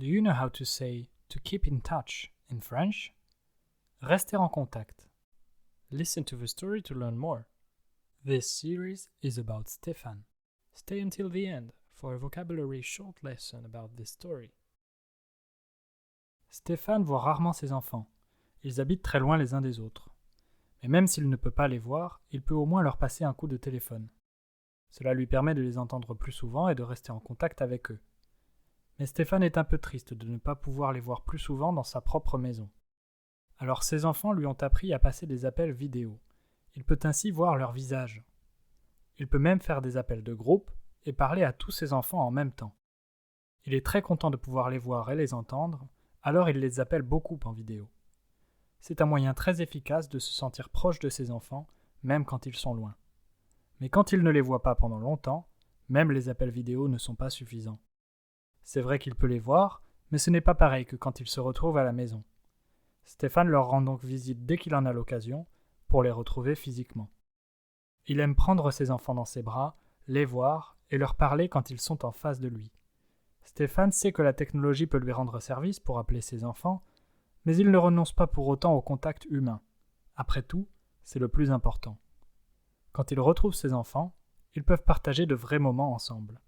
Do you know how to say to keep in touch in French? Rester en contact. Listen to the story to learn more. This series is about Stéphane. Stay until the end for a vocabulary short lesson about this story. Stéphane voit rarement ses enfants. Ils habitent très loin les uns des autres. Mais même s'il ne peut pas les voir, il peut au moins leur passer un coup de téléphone. Cela lui permet de les entendre plus souvent et de rester en contact avec eux. Mais Stéphane est un peu triste de ne pas pouvoir les voir plus souvent dans sa propre maison. Alors ses enfants lui ont appris à passer des appels vidéo. Il peut ainsi voir leur visage. Il peut même faire des appels de groupe et parler à tous ses enfants en même temps. Il est très content de pouvoir les voir et les entendre, alors il les appelle beaucoup en vidéo. C'est un moyen très efficace de se sentir proche de ses enfants, même quand ils sont loin. Mais quand il ne les voit pas pendant longtemps, même les appels vidéo ne sont pas suffisants. C'est vrai qu'il peut les voir, mais ce n'est pas pareil que quand ils se retrouvent à la maison. Stéphane leur rend donc visite dès qu'il en a l'occasion, pour les retrouver physiquement. Il aime prendre ses enfants dans ses bras, les voir et leur parler quand ils sont en face de lui. Stéphane sait que la technologie peut lui rendre service pour appeler ses enfants, mais il ne renonce pas pour autant au contact humain. Après tout, c'est le plus important. Quand il retrouve ses enfants, ils peuvent partager de vrais moments ensemble.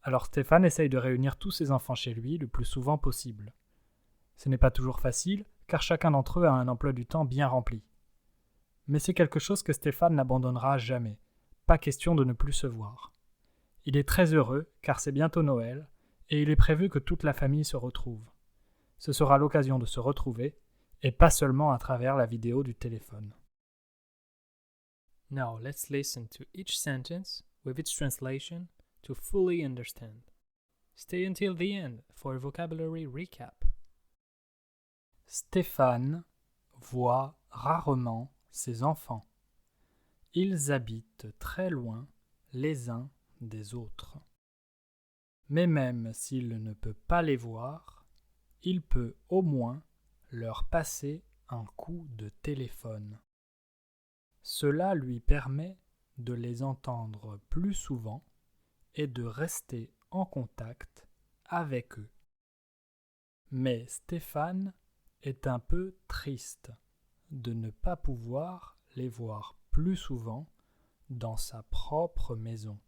Alors Stéphane essaye de réunir tous ses enfants chez lui le plus souvent possible. Ce n'est pas toujours facile, car chacun d'entre eux a un emploi du temps bien rempli. Mais c'est quelque chose que Stéphane n'abandonnera jamais. Pas question de ne plus se voir. Il est très heureux, car c'est bientôt Noël, et il est prévu que toute la famille se retrouve. Ce sera l'occasion de se retrouver, et pas seulement à travers la vidéo du téléphone. Now let's listen to each sentence with its translation to fully understand. Stay until the end for a vocabulary recap. Stéphane voit rarement ses enfants. Ils habitent très loin les uns des autres. Mais même s'il ne peut pas les voir, il peut au moins leur passer un coup de téléphone. Cela lui permet de les entendre plus souvent et de rester en contact avec eux. Mais Stéphane est un peu triste de ne pas pouvoir les voir plus souvent dans sa propre maison.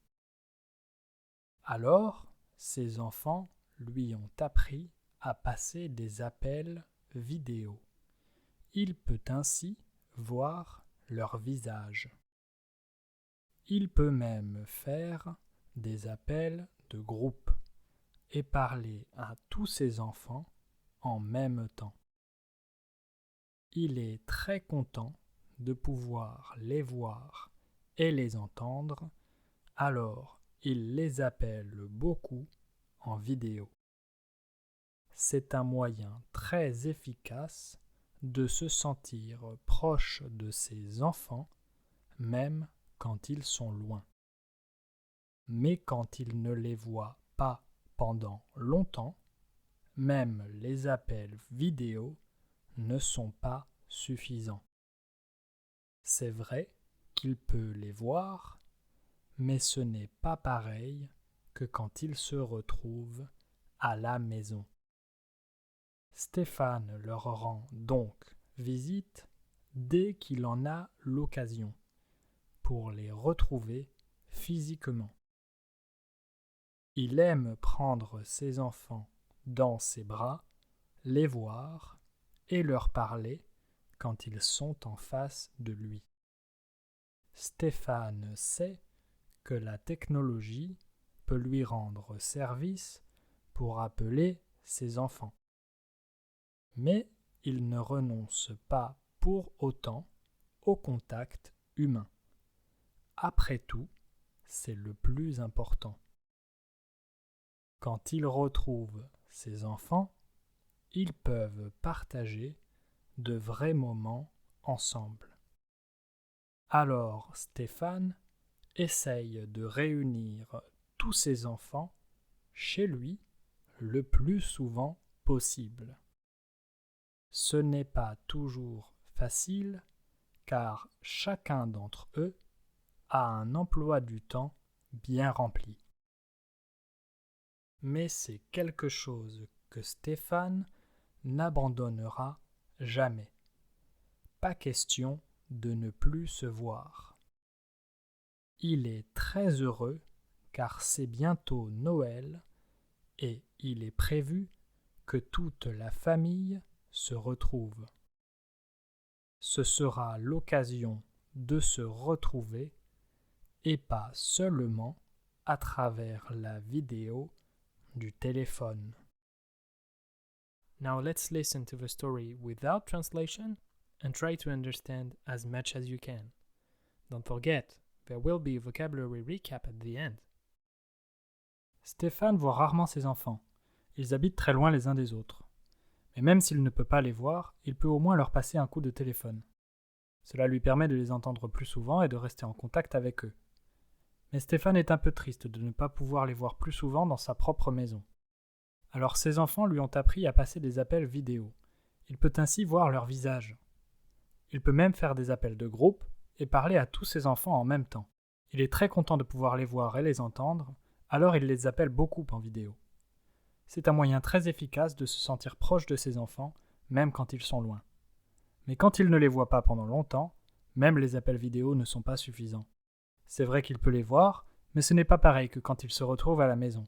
Alors, ses enfants lui ont appris à passer des appels vidéo. Il peut ainsi voir leur visage. Il peut même faire des appels de groupe et parler à tous ses enfants en même temps. Il est très content de pouvoir les voir et les entendre, alors il les appelle beaucoup en vidéo. C'est un moyen très efficace de se sentir proche de ses enfants, même quand ils sont loin. Mais quand il ne les voit pas pendant longtemps, même les appels vidéo ne sont pas suffisants. C'est vrai qu'il peut les voir, mais ce n'est pas pareil que quand il se retrouve à la maison. Stéphane leur rend donc visite dès qu'il en a l'occasion, pour les retrouver physiquement. Il aime prendre ses enfants dans ses bras, les voir et leur parler quand ils sont en face de lui. Stéphane sait que la technologie peut lui rendre service pour appeler ses enfants. Mais il ne renonce pas pour autant au contact humain. Après tout, c'est le plus important. Quand il retrouve ses enfants, ils peuvent partager de vrais moments ensemble. Alors Stéphane essaye de réunir tous ses enfants chez lui le plus souvent possible. Ce n'est pas toujours facile car chacun d'entre eux a un emploi du temps bien rempli. Mais c'est quelque chose que Stéphane n'abandonnera jamais. Pas question de ne plus se voir. Il est très heureux car c'est bientôt Noël et il est prévu que toute la famille se retrouve. Ce sera l'occasion de se retrouver et pas seulement à travers la vidéo du téléphone. Now let's listen to the story without translation and try to understand as much as you can. Don't forget, there will be a vocabulary recap at the end. Stéphane voit rarement ses enfants. Ils habitent très loin les uns des autres. Mais même s'il ne peut pas les voir, il peut au moins leur passer un coup de téléphone. Cela lui permet de les entendre plus souvent et de rester en contact avec eux. Mais Stéphane est un peu triste de ne pas pouvoir les voir plus souvent dans sa propre maison. Alors ses enfants lui ont appris à passer des appels vidéo. Il peut ainsi voir leur visage. Il peut même faire des appels de groupe et parler à tous ses enfants en même temps. Il est très content de pouvoir les voir et les entendre, alors il les appelle beaucoup en vidéo. C'est un moyen très efficace de se sentir proche de ses enfants, même quand ils sont loin. Mais quand il ne les voit pas pendant longtemps, même les appels vidéo ne sont pas suffisants. C'est vrai qu'il peut les voir, mais ce n'est pas pareil que quand ils se retrouvent à la maison.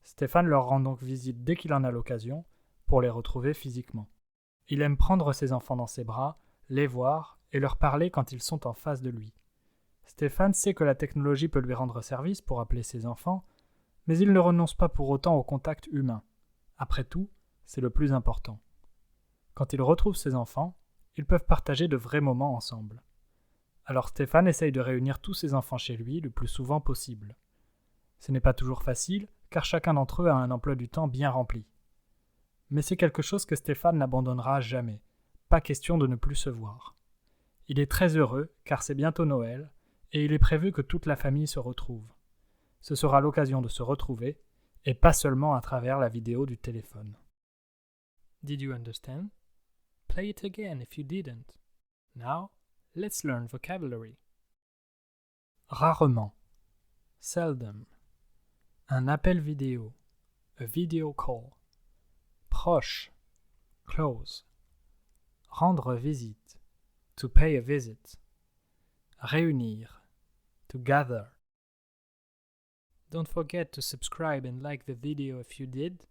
Stéphane leur rend donc visite dès qu'il en a l'occasion, pour les retrouver physiquement. Il aime prendre ses enfants dans ses bras, les voir et leur parler quand ils sont en face de lui. Stéphane sait que la technologie peut lui rendre service pour appeler ses enfants, mais il ne renonce pas pour autant au contact humain. Après tout, c'est le plus important. Quand il retrouve ses enfants, ils peuvent partager de vrais moments ensemble. Alors Stéphane essaye de réunir tous ses enfants chez lui le plus souvent possible. Ce n'est pas toujours facile, car chacun d'entre eux a un emploi du temps bien rempli. Mais c'est quelque chose que Stéphane n'abandonnera jamais. Pas question de ne plus se voir. Il est très heureux, car c'est bientôt Noël, et il est prévu que toute la famille se retrouve. Ce sera l'occasion de se retrouver, et pas seulement à travers la vidéo du téléphone. Did you understand? Play it again if you didn't. Now, let's learn vocabulary. Rarement. Seldom. Un appel vidéo. A video call. Proche. Close. Rendre visite. To pay a visit. Réunir. To gather. Don't forget to subscribe and like the video if you did.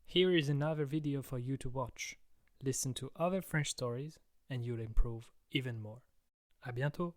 Here is another video for you to watch. Listen to other French stories and you'll improve even more. À bientôt!